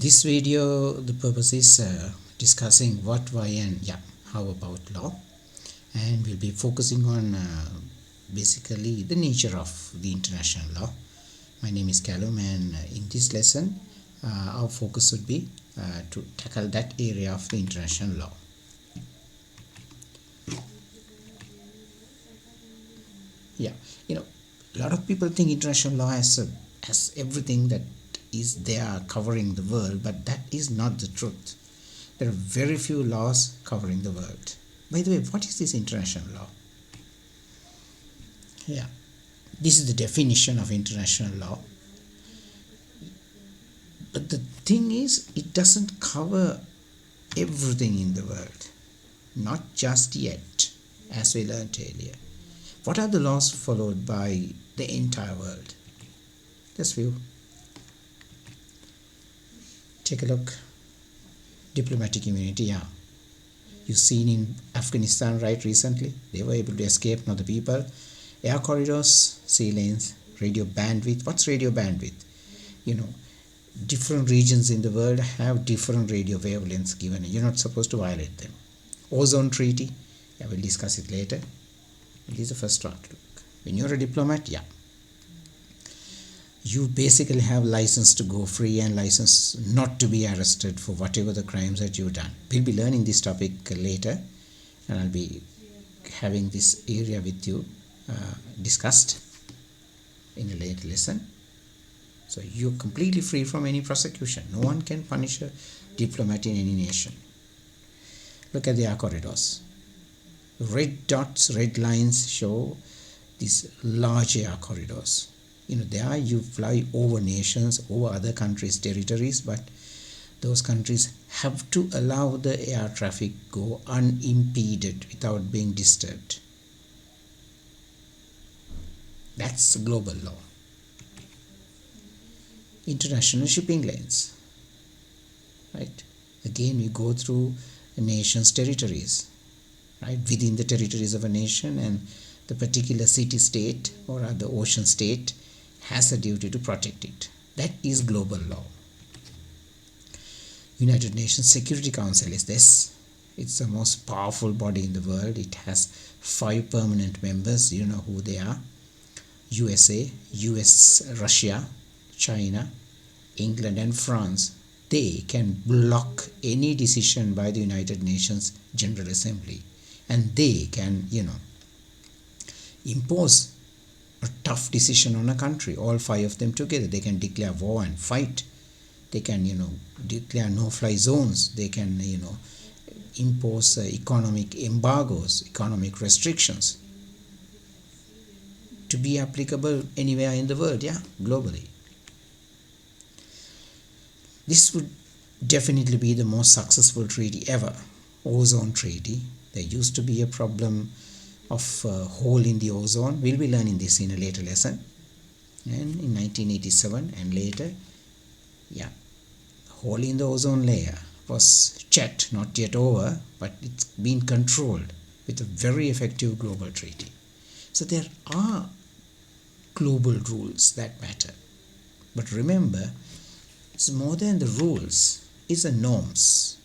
this video, the purpose is discussing what, why, and how about law, and we'll be focusing on basically the nature of the international law. My name is Callum, and in this lesson our focus would be to tackle that area of the international law. A lot of people think international law has everything that is there covering the world, but that is not the truth. There are very few laws covering the world. By the way, what is this international law? This is the definition of international law. But the thing is, it doesn't cover everything in the world. Not just yet, as we learned earlier. What are the laws followed by the entire world? Just few. Take a look. Diplomatic immunity, You've seen in Afghanistan right recently. They were able to escape, not the people. Air corridors, sea lanes, radio bandwidth. What's radio bandwidth? Different regions in the world have different radio wavelengths given. You're not supposed to violate them. Ozone treaty, we'll discuss it later. This is the first one to look. When you're a diplomat, you basically have license to go free and license not to be arrested for whatever the crimes that you've done. We'll be learning this topic later, and I'll be having this area with you discussed in a later lesson. So you're completely free from any prosecution. No one can punish a diplomat in any nation. Look at the air corridors. Red dots, red lines show these large air corridors. There you fly over nations, over other countries' territories, but those countries have to allow the air traffic go unimpeded without being disturbed. That's global law. International shipping lanes. Right? Again, we go through a nation's territories. Right? Within the territories of a nation, and the particular city-state or the ocean state has a duty to protect it. That is global law. United Nations Security Council is this. It's the most powerful body in the world. It has 5 permanent members. You know who they are. USA, Russia, China, England and France. They can block any decision by the United Nations General Assembly, and they can impose a tough decision on a country. All 5 of them together, they can declare war and fight. They can declare no-fly zones. They can impose economic embargoes, economic restrictions to be applicable anywhere in the world, globally. This would definitely be the most successful treaty ever. Ozone treaty. There used to be a problem of a hole in the ozone. We'll be learning this in a later lesson. And in 1987 and later, hole in the ozone layer was checked, not yet over, but it's been controlled with a very effective global treaty. So there are global rules that matter. But remember, it's more than the rules. It's the norms,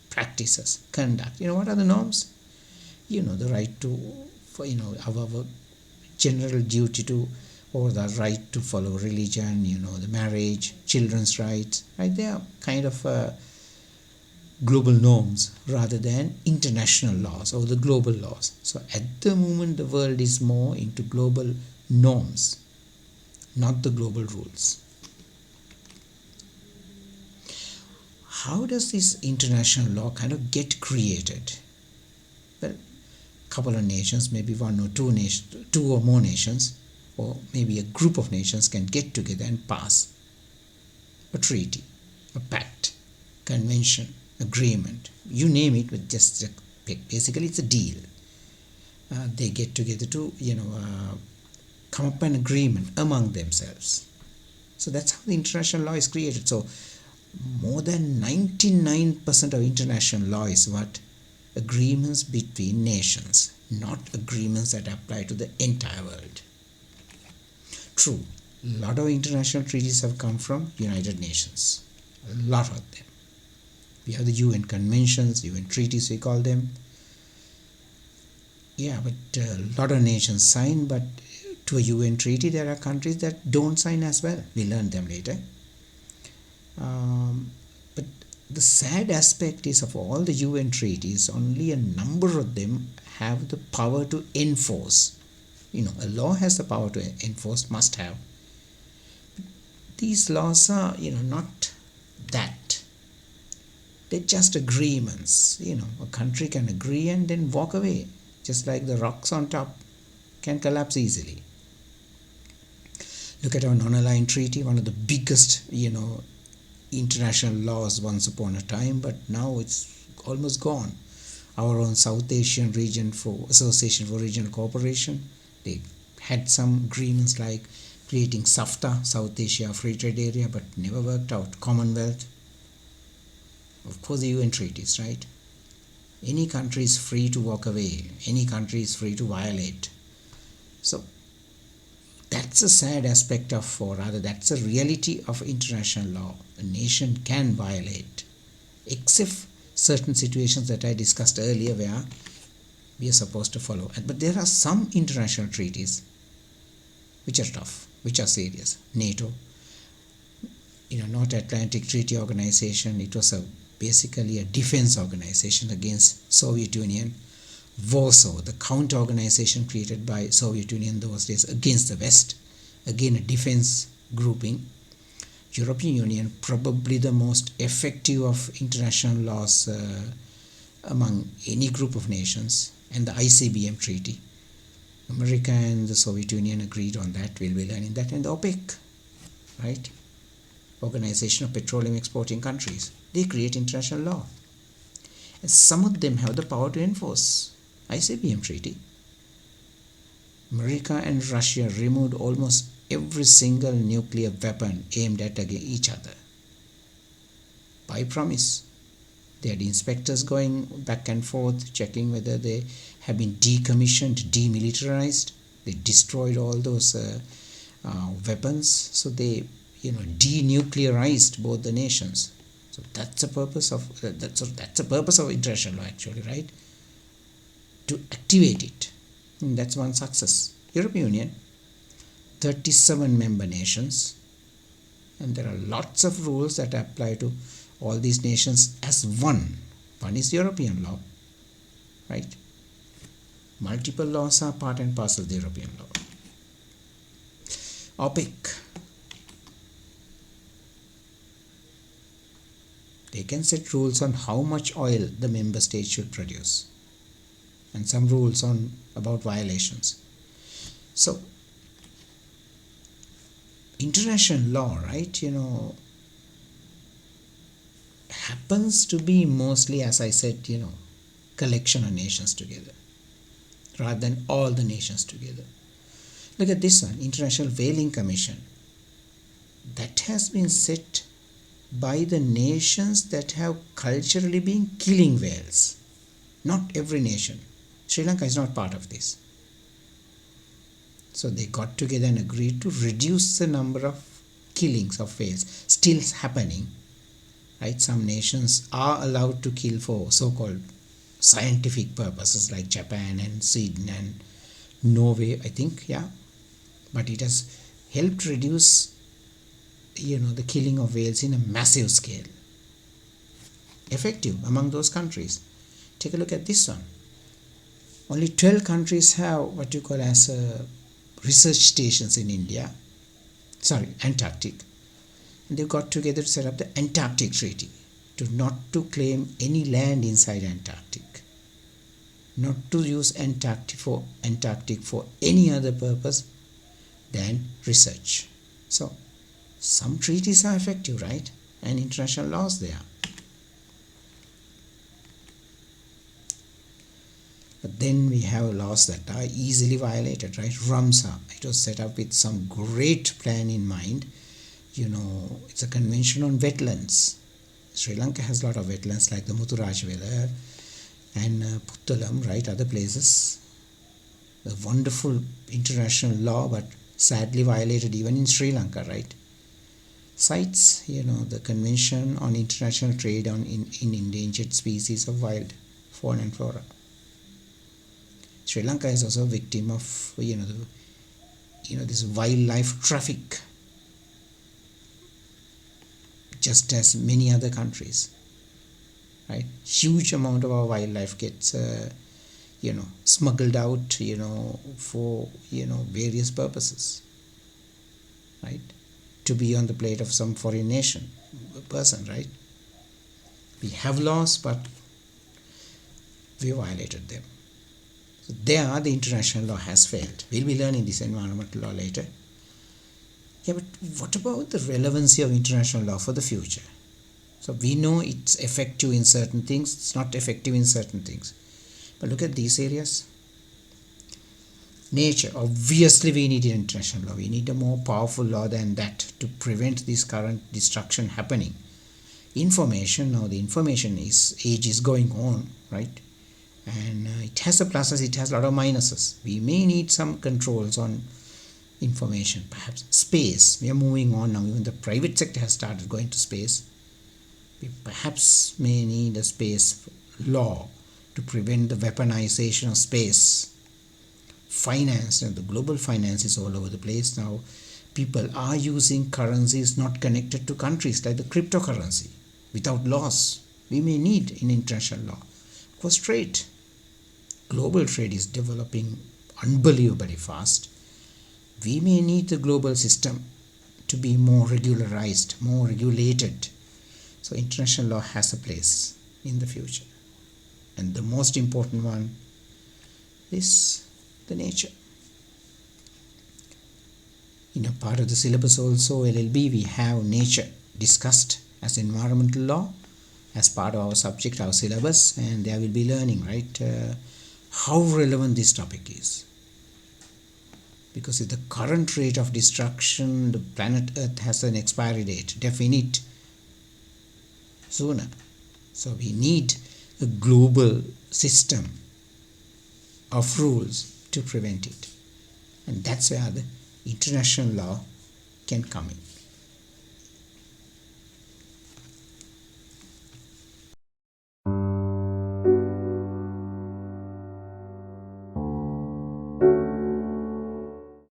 practices, conduct. What are the norms? The right to, our general duty to, or the right to follow religion, the marriage, children's rights, right? They are kind of global norms rather than international laws or the global laws. So at the moment, the world is more into global norms, not the global rules. How does this international law kind of get created? Well, a couple of nations, maybe one or two or more nations, or maybe a group of nations can get together and pass a treaty, a pact, convention, agreement, you name it, with just basically it's a deal. They get together to come up an agreement among themselves. So that's how the international law is created. So more than 99% of international law is what? Agreements between nations, not agreements that apply to the entire world. True, a lot of international treaties have come from United Nations. A lot of them. We have the UN conventions, UN treaties we call them. Yeah, but a lot of nations sign, but to a UN treaty there are countries that don't sign as well. We learn them later. But the sad aspect is of all the UN treaties, only a number of them have the power to enforce. A law has the power to enforce, must have. These laws are, not that. They're just agreements. A country can agree and then walk away, just like the rocks on top can collapse easily. Look at our non-aligned treaty, one of the biggest, international laws once upon a time, but now it's almost gone. Our own South Asian region for Association for Regional Cooperation, they had some agreements like creating SAFTA, South Asia Free Trade Area, but never worked out. Commonwealth, of course the UN treaties, right? Any country is free to walk away, any country is free to violate. So that's a sad aspect of, or rather that's a reality of international law. A nation can violate, except certain situations that I discussed earlier where we are supposed to follow. But there are some international treaties which are tough, which are serious. NATO, North Atlantic Treaty Organization, it was basically a defense organization against Soviet Union. Warsaw, the counter organization created by Soviet Union those days against the West, again a defense grouping. European Union, probably the most effective of international laws among any group of nations, and the ICBM treaty. America and the Soviet Union agreed on that. We'll be learning that. And the OPEC, right? Organization of Petroleum Exporting Countries. They create international law. And some of them have the power to enforce. ICBM treaty. America and Russia removed almost every single nuclear weapon aimed at each other. By promise. They had inspectors going back and forth, checking whether they have been decommissioned, demilitarized. They destroyed all those weapons. So they, denuclearized both the nations. So that's a purpose of that's a purpose of international law, actually, right? To activate it. And that's one success. European Union, 37 member nations, and there are lots of rules that apply to all these nations as one. One is European law, right? Multiple laws are part and parcel of the European law. OPEC. They can set rules on how much oil the member states should produce, and some rules on about violations. So international law, right, happens to be mostly, as I said, collection of nations together rather than all the nations together. Look at this one, International Whaling Commission. That has been set by the nations that have culturally been killing whales. Not every nation. Sri Lanka is not part of this. So they got together and agreed to reduce the number of killings of whales. Still happening, right? Some nations are allowed to kill for so-called scientific purposes, like Japan and Sweden and Norway, I think, yeah. But it has helped reduce, the killing of whales in a massive scale. Effective among those countries. Take a look at this one. Only 12 countries have what you call as research stations in Antarctic. And they got together to set up the Antarctic Treaty, not to claim any land inside Antarctic, not to use Antarctic for any other purpose than research. So some treaties are effective, right? And international laws they are. But then we have laws that are easily violated, right? Ramsar, it was set up with some great plan in mind. It's a convention on wetlands. Sri Lanka has a lot of wetlands like the Muthuraj Vela and Puttalam, right? Other places. A wonderful international law, but sadly violated even in Sri Lanka, right? cites, the Convention on International Trade in Endangered Species of Wild Fauna and Flora. Sri Lanka is also a victim of, this wildlife traffic, just as many other countries, right? Huge amount of our wildlife gets, smuggled out, for, various purposes, right? To be on the plate of some foreign person, right? We have laws, but we violated them. So there, the international law has failed. We'll be learning this environmental law later. Yeah, but what about the relevancy of international law for the future? So we know it's effective in certain things, it's not effective in certain things. But look at these areas. Nature, obviously we need an international law. We need a more powerful law than that to prevent this current destruction happening. Information, now the information age is going on, right? And it has the pluses, it has a lot of minuses. We may need some controls on information, perhaps space. We are moving on now. Even the private sector has started going to space. We perhaps may need a space law to prevent the weaponization of space. Finance, and the global finance is all over the place now. People are using currencies not connected to countries, like the cryptocurrency, without laws. We may need an international law. Of course, trade. Global trade is developing unbelievably fast. We may need the global system to be more regularized, more regulated. So international law has a place in the future. And the most important one is the nature. In a part of the syllabus also, LLB, we have nature discussed as environmental law as part of our subject, our syllabus, and there will be learning, right, how relevant this topic is. Because at the current rate of destruction, the planet Earth has an expiry date, definite, sooner. So we need a global system of rules to prevent it. And that's where the international law can come in.